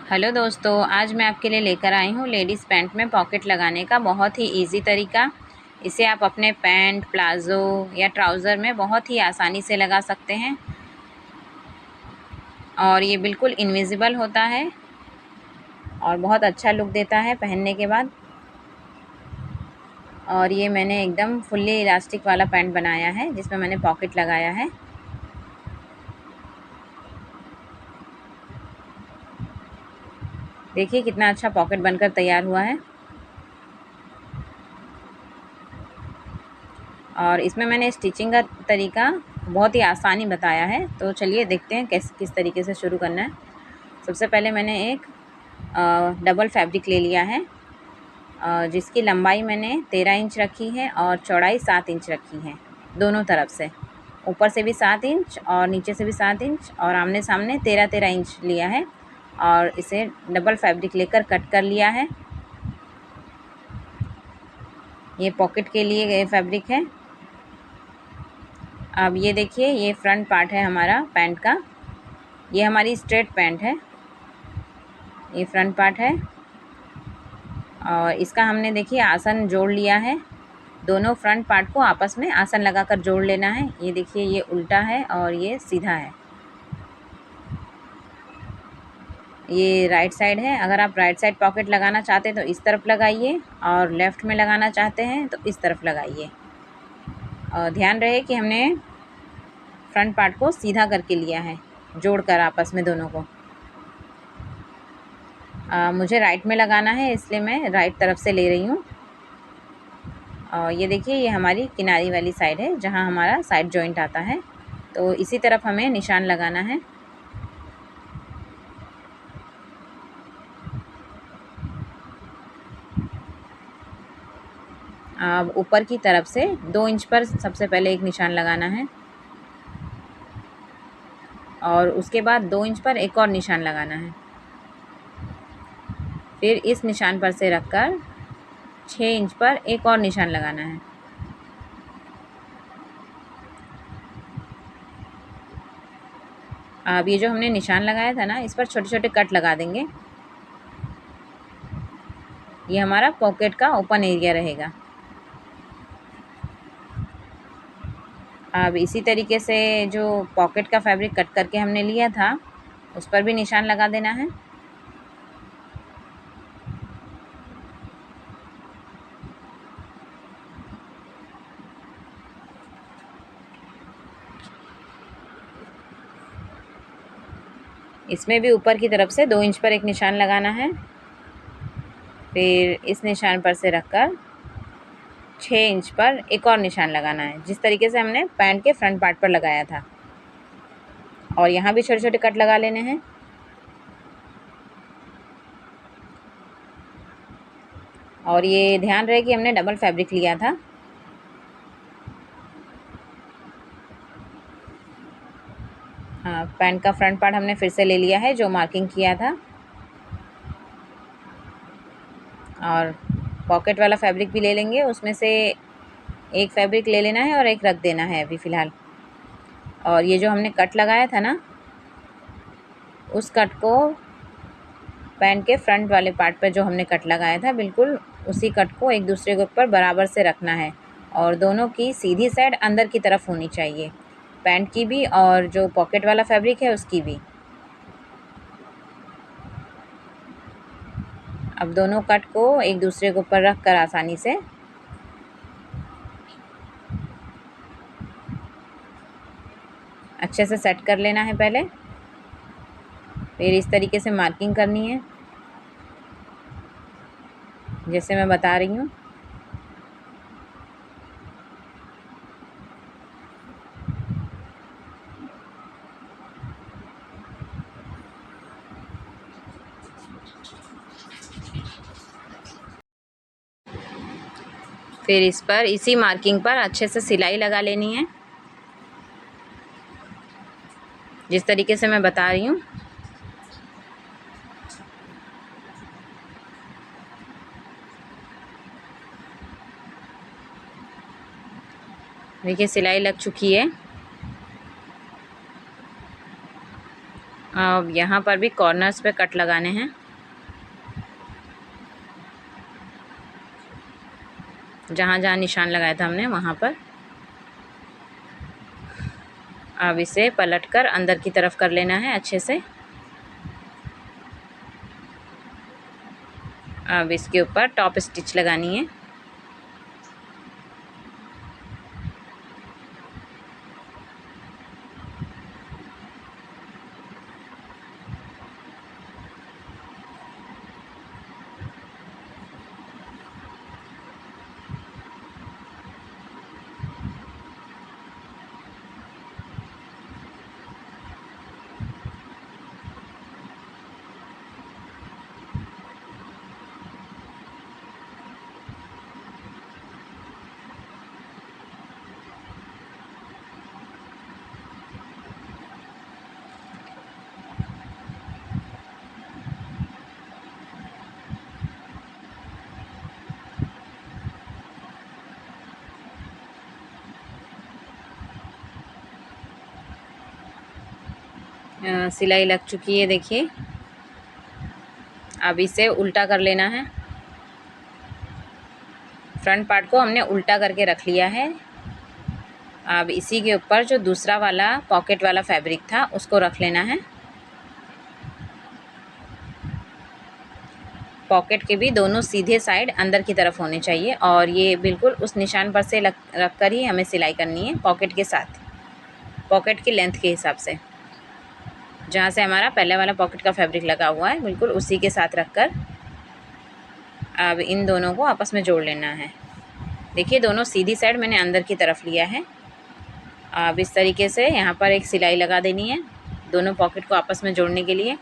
Hello दोस्तों, आज मैं आपके लिए लेकर आई हूँ लेडीज़ पैंट में पॉकेट लगाने का बहुत ही इजी तरीका। इसे आप अपने पैंट, प्लाज़ो या ट्राउज़र में बहुत ही आसानी से लगा सकते हैं और ये बिल्कुल इनविजिबल होता है और बहुत अच्छा लुक देता है पहनने के बाद। और ये मैंने एकदम फुल्ली इलास्टिक वाला पैंट बनाया है जिसमें मैंने पॉकेट लगाया है। देखिए कितना अच्छा पॉकेट बनकर तैयार हुआ है। और इसमें मैंने स्टिचिंग का तरीका बहुत ही आसानी बताया है, तो चलिए देखते हैं किस तरीके से शुरू करना है। सबसे पहले मैंने एक डबल फैब्रिक ले लिया है जिसकी लंबाई मैंने 13 इंच रखी है और चौड़ाई 7 इंच रखी है। दोनों तरफ से, ऊपर से भी 7 इंच और नीचे से भी 7 इंच और आमने सामने 13-13 इंच लिया है और इसे डबल फैब्रिक लेकर कट कर लिया है। ये पॉकेट के लिए फैब्रिक है। अब ये देखिए, ये फ्रंट पार्ट है हमारा पैंट का। ये हमारी स्ट्रेट पैंट है, ये फ्रंट पार्ट है और इसका हमने देखिए आसन जोड़ लिया है। दोनों फ्रंट पार्ट को आपस में आसन लगाकर जोड़ लेना है। ये देखिए, ये उल्टा है और ये सीधा है। ये राइट साइड है। अगर आप राइट साइड पॉकेट लगाना चाहते हैं तो इस तरफ लगाइए और लेफ़्ट में लगाना चाहते हैं तो इस तरफ लगाइए। और ध्यान रहे कि हमने फ्रंट पार्ट को सीधा करके लिया है, जोड़कर आपस में दोनों को। मुझे राइट में लगाना है इसलिए मैं राइट तरफ से ले रही हूँ। और ये देखिए, ये हमारी किनारी वाली साइड है जहाँ हमारा साइड जॉइंट आता है, तो इसी तरफ हमें निशान लगाना है। अब ऊपर की तरफ से 2 इंच पर सबसे पहले एक निशान लगाना है और उसके बाद 2 इंच पर एक और निशान लगाना है। फिर इस निशान पर से रखकर 6 इंच पर एक और निशान लगाना है। अब ये जो हमने निशान लगाया था ना, इस पर छोटे छोटे कट लगा देंगे। ये हमारा पॉकेट का ओपन एरिया रहेगा। अब इसी तरीके से जो पॉकेट का फैब्रिक कट करके हमने लिया था उस पर भी निशान लगा देना है। इसमें भी ऊपर की तरफ से 2 इंच पर एक निशान लगाना है। फिर इस निशान पर से रखकर 6 इंच पर एक और निशान लगाना है, जिस तरीके से हमने पैंट के फ्रंट पार्ट पर लगाया था। और यहाँ भी छोटे छोटे कट लगा लेने हैं। और ये ध्यान रहे कि हमने डबल फैब्रिक लिया था। हाँ, पैंट का फ्रंट पार्ट हमने फिर से ले लिया है जो मार्किंग किया था। और पॉकेट वाला फैब्रिक भी ले लेंगे, उसमें से एक फैब्रिक ले लेना है और एक रख देना है अभी फ़िलहाल। और ये जो हमने कट लगाया था ना, उस कट को पैंट के फ्रंट वाले पार्ट पर जो हमने कट लगाया था, बिल्कुल उसी कट को एक दूसरे के ऊपर बराबर से रखना है और दोनों की सीधी साइड अंदर की तरफ होनी चाहिए, पैंट की भी और जो पॉकेट वाला फैब्रिक है उसकी भी। अब दोनों कट को एक दूसरे के ऊपर रख कर आसानी से अच्छे से सेट कर लेना है पहले। फिर इस तरीके से मार्किंग करनी है जैसे मैं बता रही हूँ। फिर इस पर इसी मार्किंग पर अच्छे से सिलाई लगा लेनी है जिस तरीके से मैं बता रही हूँ। देखिए सिलाई लग चुकी है अब यहाँ पर भी कॉर्नर्स पे कट लगाने हैं। जहाँ जहाँ निशान लगाया था हमने वहाँ पर। अब इसे पलटकर अंदर की तरफ कर लेना है अच्छे से। अब इसके ऊपर टॉप स्टिच लगानी है। सिलाई लग चुकी है देखिए। अब इसे उल्टा कर लेना है। फ्रंट पार्ट को हमने उल्टा करके रख लिया है। अब इसी के ऊपर जो दूसरा वाला पॉकेट वाला फैब्रिक था उसको रख लेना है। पॉकेट के भी दोनों सीधे साइड अंदर की तरफ होने चाहिए और ये बिल्कुल उस निशान पर से रख कर ही हमें सिलाई करनी है पॉकेट के साथ, पॉकेट की लेंथ के हिसाब से। जहाँ से हमारा पहले वाला पॉकेट का फैब्रिक लगा हुआ है बिल्कुल उसी के साथ रख कर अब इन दोनों को आपस में जोड़ लेना है। देखिए दोनों सीधी साइड मैंने अंदर की तरफ लिया है। अब इस तरीके से यहाँ पर एक सिलाई लगा देनी है दोनों पॉकेट को आपस में जोड़ने के लिए।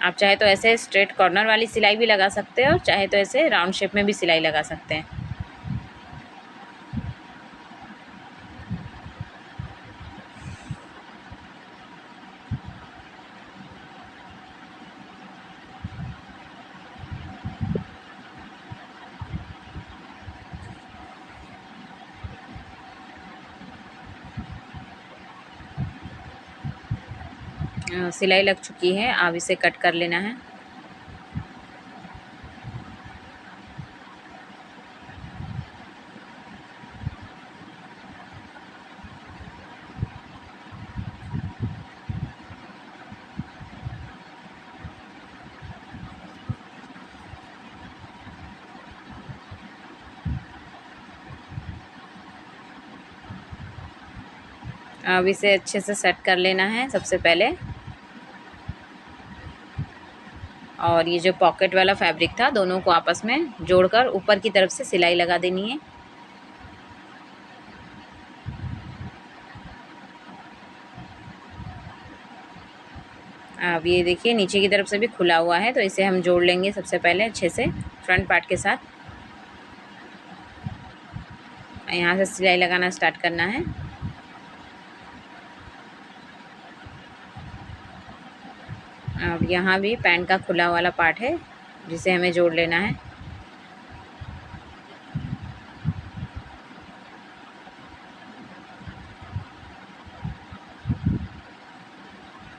आप चाहे तो ऐसे स्ट्रेट कॉर्नर वाली सिलाई भी लगा सकते हैं और चाहे तो ऐसे राउंड शेप में भी सिलाई लगा सकते हैं। सिलाई लग चुकी है। अब इसे कट कर लेना है। अब इसे अच्छे से सेट कर लेना है सबसे पहले। और ये जो पॉकेट वाला फैब्रिक था दोनों को आपस में जोड़कर ऊपर की तरफ से सिलाई लगा देनी है। अब ये देखिए नीचे की तरफ से भी खुला हुआ है तो इसे हम जोड़ लेंगे सबसे पहले अच्छे से फ्रंट पार्ट के साथ। यहाँ से सिलाई लगाना स्टार्ट करना है। अब यहाँ भी पैंट का खुला वाला पार्ट है जिसे हमें जोड़ लेना है।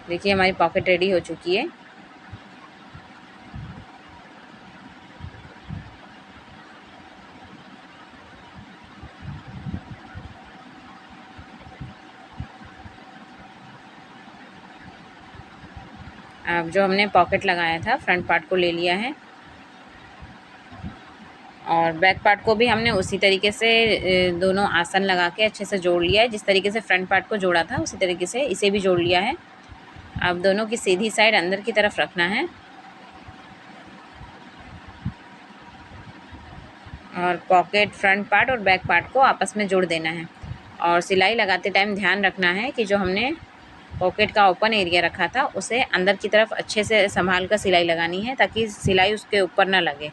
देखिए हमारी पॉकेट रेडी हो चुकी है। अब जो हमने पॉकेट लगाया था फ्रंट पार्ट को ले लिया है और बैक पार्ट को भी हमने उसी तरीके से दोनों आसन लगा के अच्छे से जोड़ लिया है। जिस तरीके से फ्रंट पार्ट को जोड़ा था उसी तरीके से इसे भी जोड़ लिया है। अब दोनों की सीधी साइड अंदर की तरफ रखना है और पॉकेट फ्रंट पार्ट और बैक पार्ट को आपस में जोड़ देना है। और सिलाई लगाते टाइम ध्यान रखना है कि जो हमने पॉकेट का ओपन एरिया रखा था उसे अंदर की तरफ अच्छे से संभाल कर सिलाई लगानी है ताकि सिलाई उसके ऊपर ना लगे।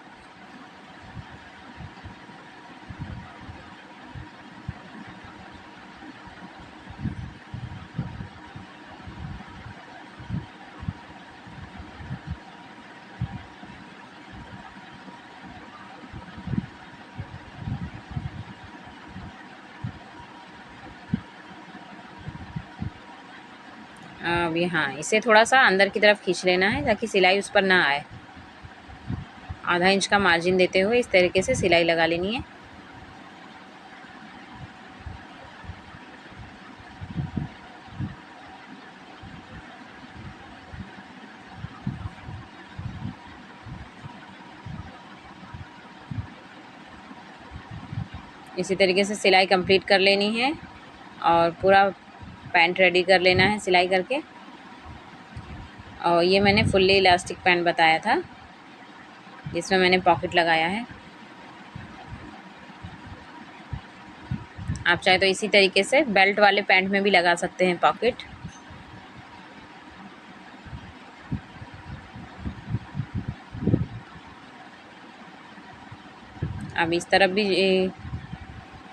अब ये हाँ, इसे थोड़ा सा अंदर की तरफ खींच लेना है ताकि सिलाई उस पर ना आए। आधा इंच का मार्जिन देते हुए इस तरीके से सिलाई लगा लेनी है। इसी तरीके से सिलाई कंप्लीट कर लेनी है और पूरा पैंट रेडी कर लेना है सिलाई करके। और ये मैंने फुल्ली इलास्टिक पैंट बताया था जिसमें मैंने पॉकेट लगाया है। आप चाहे तो इसी तरीके से बेल्ट वाले पैंट में भी लगा सकते हैं पॉकेट। अब इस तरफ भी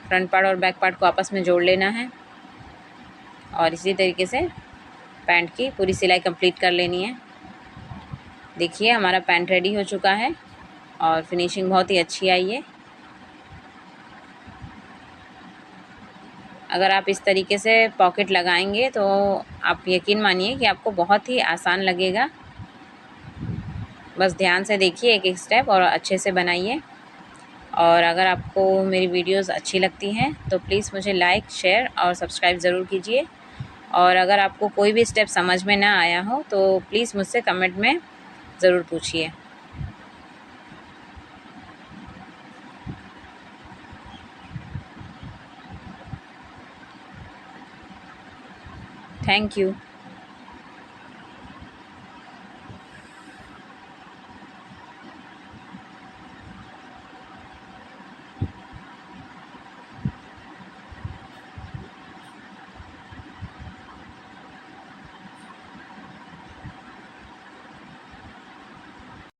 फ्रंट पार्ट और बैक पार्ट को आपस में जोड़ लेना है और इसी तरीके से पैंट की पूरी सिलाई कंप्लीट कर लेनी है। देखिए हमारा पैंट रेडी हो चुका है और फिनिशिंग बहुत ही अच्छी आई है। अगर आप इस तरीके से पॉकेट लगाएंगे तो आप यकीन मानिए कि आपको बहुत ही आसान लगेगा। बस ध्यान से देखिए एक एक स्टेप और अच्छे से बनाइए। और अगर आपको मेरी वीडियोस अच्छी लगती हैं तो प्लीज़ मुझे लाइक, शेयर और सब्सक्राइब ज़रूर कीजिए। और अगर आपको कोई भी स्टेप समझ में ना आया हो तो प्लीज़ मुझसे कमेंट में ज़रूर पूछिए। Thank you.